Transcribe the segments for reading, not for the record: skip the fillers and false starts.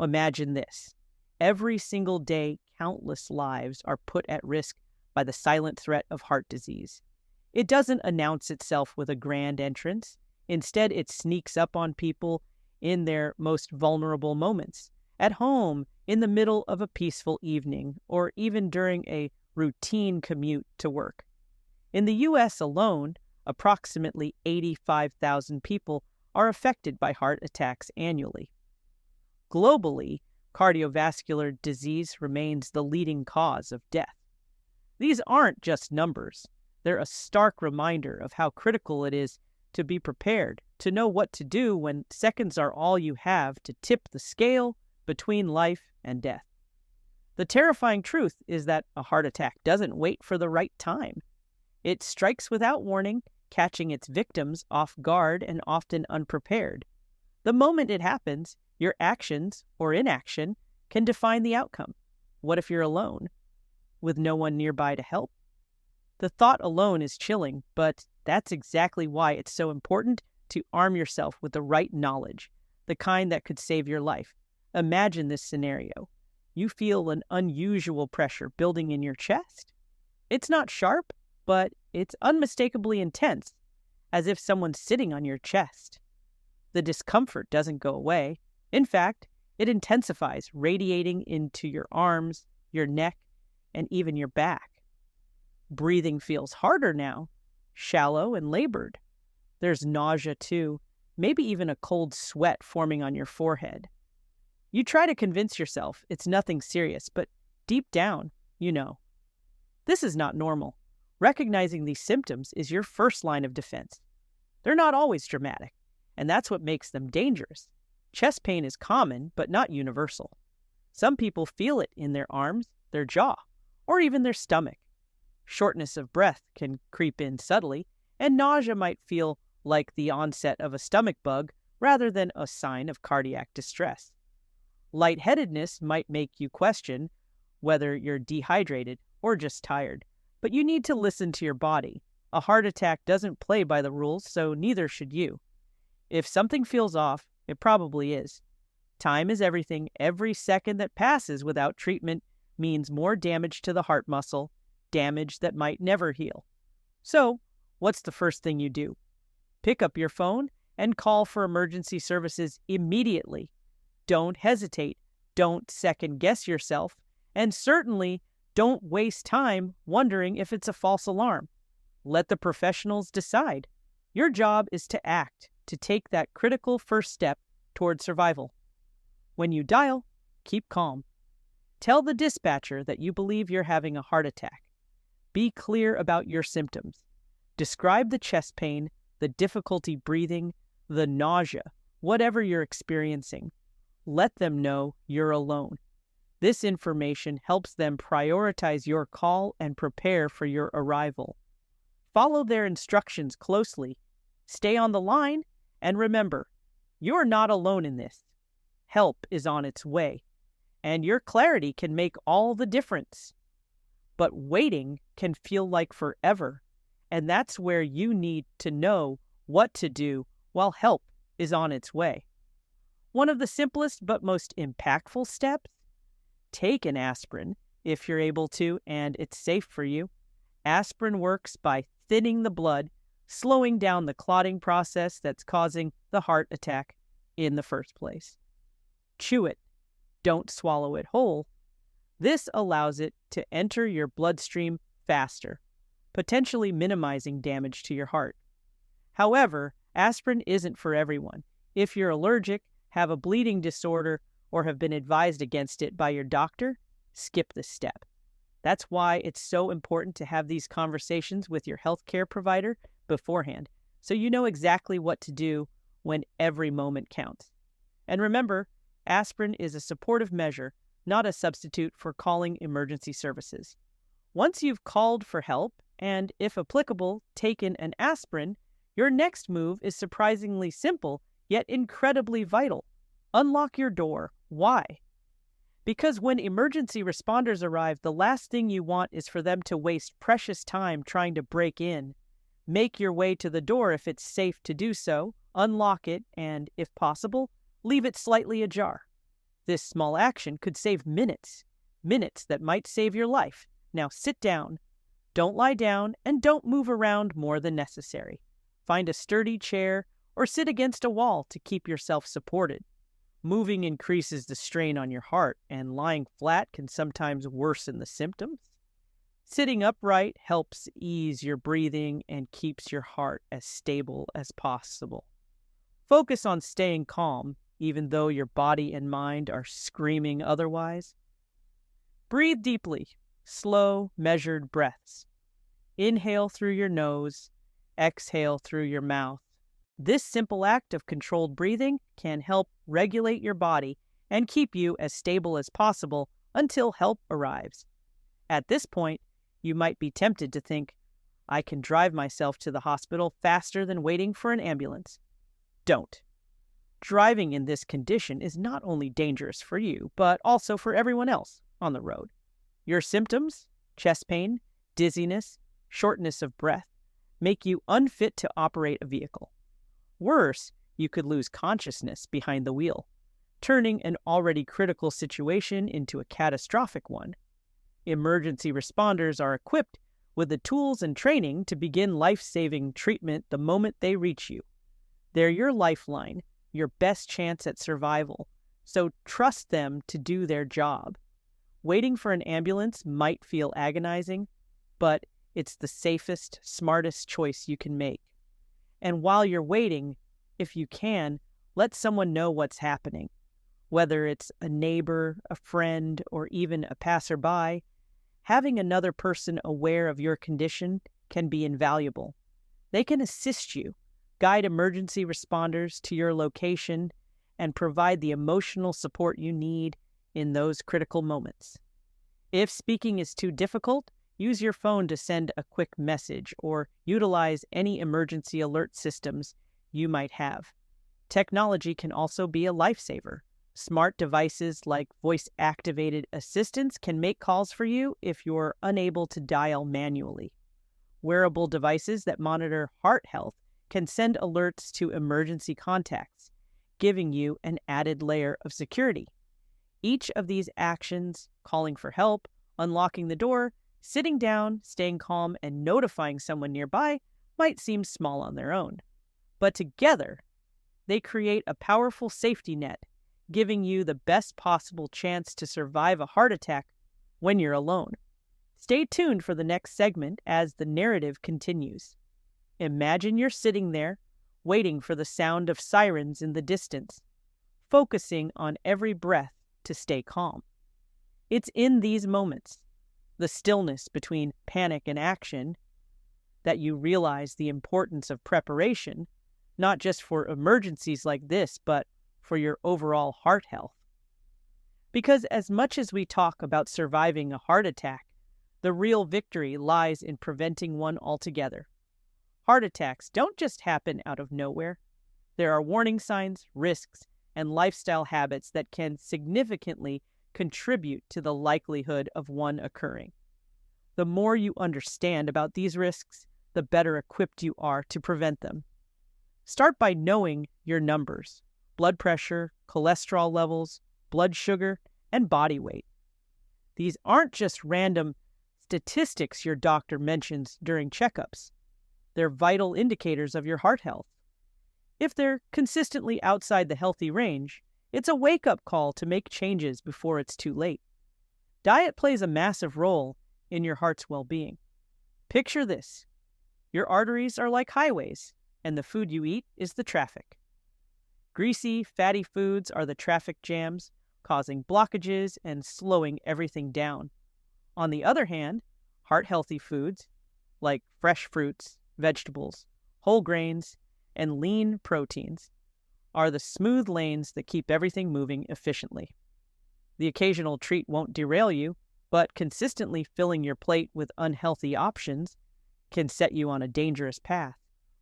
Imagine this. Every single day, countless lives are put at risk by the silent threat of heart disease. It doesn't announce itself with a grand entrance. Instead, it sneaks up on people in their most vulnerable moments, at home, in the middle of a peaceful evening, or even during a routine commute to work. In the U.S. alone, approximately 85,000 people are affected by heart attacks annually. Globally, cardiovascular disease remains the leading cause of death. These aren't just numbers. They're a stark reminder of how critical it is to be prepared, to know what to do when seconds are all you have to tip the scale between life and death. The terrifying truth is that a heart attack doesn't wait for the right time. It strikes without warning, catching its victims off guard and often unprepared. The moment it happens, your actions or inaction can define the outcome. What if you're alone, with no one nearby to help? The thought alone is chilling, but that's exactly why it's so important to arm yourself with the right knowledge, the kind that could save your life. Imagine this scenario. You feel an unusual pressure building in your chest. It's not sharp, but it's unmistakably intense, as if someone's sitting on your chest. The discomfort doesn't go away. In fact, it intensifies, radiating into your arms, your neck, and even your back. Breathing feels harder now, shallow and labored. There's nausea too, maybe even a cold sweat forming on your forehead. You try to convince yourself it's nothing serious, but deep down, you know. This is not normal. Recognizing these symptoms is your first line of defense. They're not always dramatic, and that's what makes them dangerous. Chest pain is common, but not universal. Some people feel it in their arms, their jaw, or even their stomach. Shortness of breath can creep in subtly, and nausea might feel like the onset of a stomach bug rather than a sign of cardiac distress. Lightheadedness might make you question whether you're dehydrated or just tired, but you need to listen to your body. A heart attack doesn't play by the rules, so neither should you. If something feels off, it probably is. Time is everything. Every second that passes without treatment means more damage to the heart muscle, damage that might never heal. So, what's the first thing you do? Pick up your phone and call for emergency services immediately. Don't hesitate. Don't second-guess yourself. And certainly, don't waste time wondering if it's a false alarm. Let the professionals decide. Your job is to act, to take that critical first step toward survival. When you dial, keep calm. Tell the dispatcher that you believe you're having a heart attack. Be clear about your symptoms. Describe the chest pain, the difficulty breathing, the nausea, whatever you're experiencing. Let them know you're alone. This information helps them prioritize your call and prepare for your arrival. Follow their instructions closely. Stay on the line, and remember, you're not alone in this. Help is on its way, and your clarity can make all the difference. But waiting can feel like forever, and that's where you need to know what to do while help is on its way. One of the simplest but most impactful steps? Take an aspirin if you're able to and it's safe for you. Aspirin works by thinning the blood, slowing down the clotting process that's causing the heart attack in the first place. Chew it. Don't swallow it whole. This allows it to enter your bloodstream faster, potentially minimizing damage to your heart. However, aspirin isn't for everyone. If you're allergic, have a bleeding disorder, or have been advised against it by your doctor, skip this step. That's why it's so important to have these conversations with your healthcare provider beforehand, so you know exactly what to do when every moment counts. And remember, aspirin is a supportive measure, not a substitute for calling emergency services. Once you've called for help, and if applicable, taken an aspirin, your next move is surprisingly simple, yet incredibly vital. Unlock your door. Why? Because when emergency responders arrive, the last thing you want is for them to waste precious time trying to break in. Make your way to the door if it's safe to do so, unlock it, and, if possible, leave it slightly ajar. This small action could save minutes, minutes that might save your life. Now sit down. Don't lie down and don't move around more than necessary. Find a sturdy chair or sit against a wall to keep yourself supported. Moving increases the strain on your heart, and lying flat can sometimes worsen the symptoms. Sitting upright helps ease your breathing and keeps your heart as stable as possible. Focus on staying calm, even though your body and mind are screaming otherwise. Breathe deeply, slow, measured breaths. Inhale through your nose, exhale through your mouth. This simple act of controlled breathing can help regulate your body and keep you as stable as possible until help arrives. At this point, you might be tempted to think, I can drive myself to the hospital faster than waiting for an ambulance. Don't. Driving in this condition is not only dangerous for you, but also for everyone else on the road. Your symptoms, chest pain, dizziness, shortness of breath, make you unfit to operate a vehicle. Worse, you could lose consciousness behind the wheel, turning an already critical situation into a catastrophic one. Emergency responders are equipped with the tools and training to begin life-saving treatment the moment they reach you. They're your lifeline, your best chance at survival, so trust them to do their job. Waiting for an ambulance might feel agonizing, but it's the safest, smartest choice you can make. And while you're waiting, if you can, let someone know what's happening. Whether it's a neighbor, a friend, or even a passerby, having another person aware of your condition can be invaluable. They can assist you, guide emergency responders to your location, and provide the emotional support you need in those critical moments. If speaking is too difficult, use your phone to send a quick message or utilize any emergency alert systems you might have. Technology can also be a lifesaver. Smart devices like voice-activated assistants can make calls for you if you're unable to dial manually. Wearable devices that monitor heart health can send alerts to emergency contacts, giving you an added layer of security. Each of these actions, calling for help, unlocking the door, sitting down, staying calm, and notifying someone nearby, might seem small on their own. But together, they create a powerful safety net, giving you the best possible chance to survive a heart attack when you're alone. Stay tuned for the next segment as the narrative continues. Imagine you're sitting there, waiting for the sound of sirens in the distance, focusing on every breath to stay calm. It's in these moments, the stillness between panic and action, that you realize the importance of preparation, not just for emergencies like this, but for your overall heart health. Because as much as we talk about surviving a heart attack, the real victory lies in preventing one altogether. Heart attacks don't just happen out of nowhere. There are warning signs, risks, and lifestyle habits that can significantly contribute to the likelihood of one occurring. The more you understand about these risks, the better equipped you are to prevent them. Start by knowing your numbers: blood pressure, cholesterol levels, blood sugar, and body weight. These aren't just random statistics your doctor mentions during checkups. They're vital indicators of your heart health. If they're consistently outside the healthy range, it's a wake-up call to make changes before it's too late. Diet plays a massive role in your heart's well-being. Picture this: your arteries are like highways, and the food you eat is the traffic. Greasy, fatty foods are the traffic jams, causing blockages and slowing everything down. On the other hand, heart-healthy foods, like fresh fruits, vegetables, whole grains, and lean proteins, are the smooth lanes that keep everything moving efficiently. The occasional treat won't derail you, but consistently filling your plate with unhealthy options can set you on a dangerous path.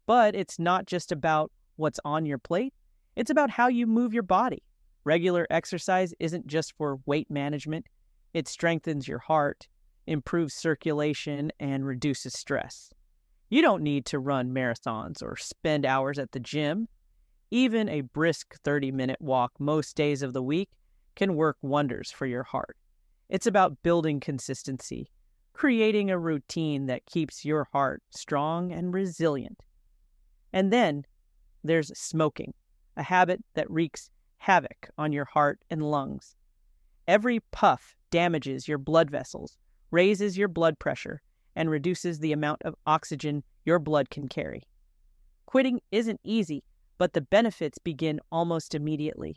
But it's not just about what's on your plate, it's about how you move your body. Regular exercise isn't just for weight management. It strengthens your heart, improves circulation, and reduces stress. You don't need to run marathons or spend hours at the gym. Even a brisk 30-minute walk most days of the week can work wonders for your heart. It's about building consistency, creating a routine that keeps your heart strong and resilient. And then there's smoking, a habit that wreaks havoc on your heart and lungs. Every puff damages your blood vessels, raises your blood pressure, and reduces the amount of oxygen your blood can carry. Quitting isn't easy, but the benefits begin almost immediately.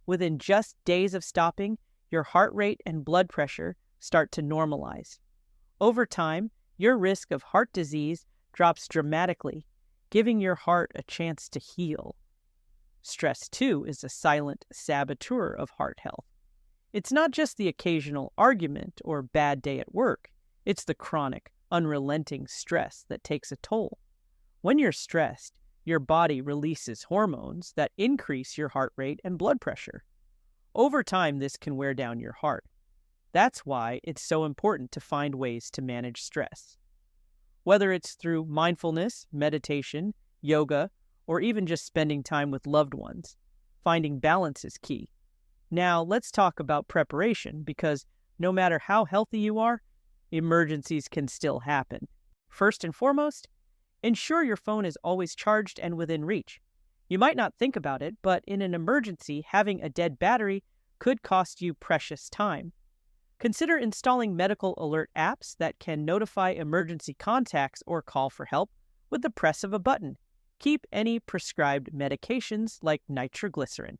Within just days of stopping, your heart rate and blood pressure start to normalize. Over time, your risk of heart disease drops dramatically, giving your heart a chance to heal. Stress, too, is a silent saboteur of heart health. It's not just the occasional argument or bad day at work. It's the chronic, unrelenting stress that takes a toll. When you're stressed, your body releases hormones that increase your heart rate and blood pressure. Over time, this can wear down your heart. That's why it's so important to find ways to manage stress. Whether it's through mindfulness, meditation, yoga, or even just spending time with loved ones, finding balance is key. Now, let's talk about preparation, because no matter how healthy you are, emergencies can still happen. First and foremost, ensure your phone is always charged and within reach. You might not think about it, but in an emergency, having a dead battery could cost you precious time. Consider installing medical alert apps that can notify emergency contacts or call for help with the press of a button. Keep any prescribed medications like nitroglycerin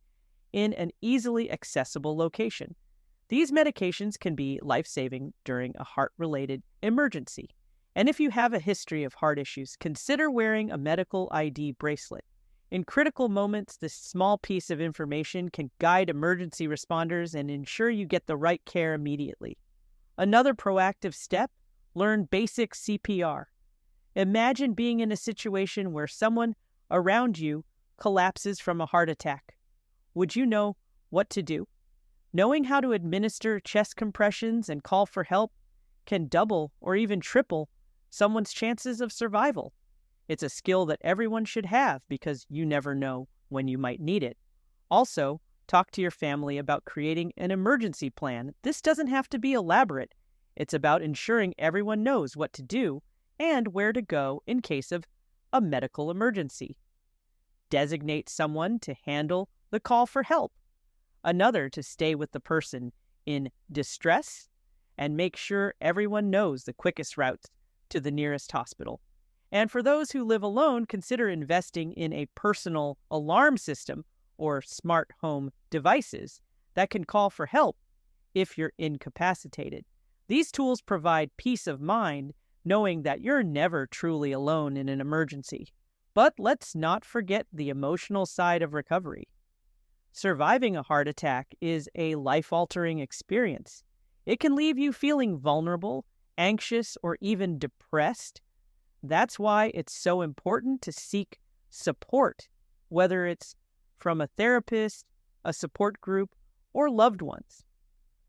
in an easily accessible location. These medications can be life-saving during a heart-related emergency. And if you have a history of heart issues, consider wearing a medical ID bracelet. In critical moments, this small piece of information can guide emergency responders and ensure you get the right care immediately. Another proactive step, learn basic CPR. Imagine being in a situation where someone around you collapses from a heart attack. Would you know what to do? Knowing how to administer chest compressions and call for help can double or even triple someone's chances of survival. It's a skill that everyone should have because you never know when you might need it. Also, talk to your family about creating an emergency plan. This doesn't have to be elaborate. It's about ensuring everyone knows what to do and where to go in case of a medical emergency. Designate someone to handle the call for help, another to stay with the person in distress, and make sure everyone knows the quickest routes to the nearest hospital. And for those who live alone, consider investing in a personal alarm system or smart home devices that can call for help if you're incapacitated. These tools provide peace of mind knowing that you're never truly alone in an emergency. But let's not forget the emotional side of recovery. Surviving a heart attack is a life-altering experience. It can leave you feeling vulnerable, anxious, or even depressed. That's why it's so important to seek support, whether it's from a therapist, a support group, or loved ones.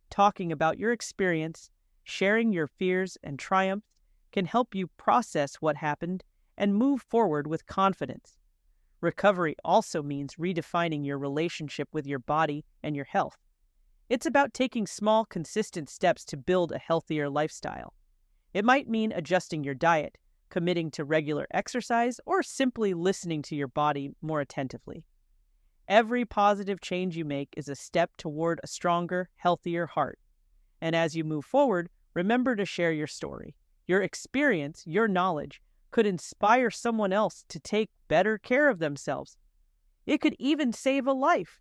Talking about your experience, sharing your fears and triumphs can help you process what happened and move forward with confidence. Recovery also means redefining your relationship with your body and your health. It's about taking small, consistent steps to build a healthier lifestyle. It might mean adjusting your diet, committing to regular exercise, or simply listening to your body more attentively. Every positive change you make is a step toward a stronger, healthier heart. And as you move forward, remember to share your story. Your experience, your knowledge, could inspire someone else to take better care of themselves. It could even save a life.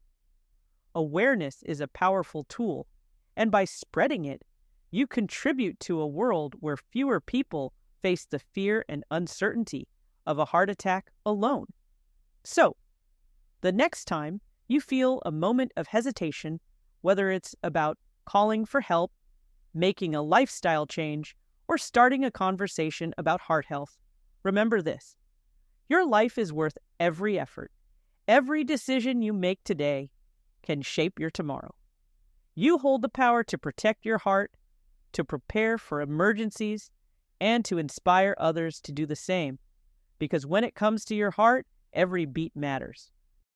Awareness is a powerful tool, and by spreading it, you contribute to a world where fewer people face the fear and uncertainty of a heart attack alone. So, the next time you feel a moment of hesitation, whether it's about calling for help, making a lifestyle change, or starting a conversation about heart health, remember this: your life is worth every effort. Every decision you make today can shape your tomorrow. You hold the power to protect your heart, to prepare for emergencies, and to inspire others to do the same. Because when it comes to your heart, every beat matters.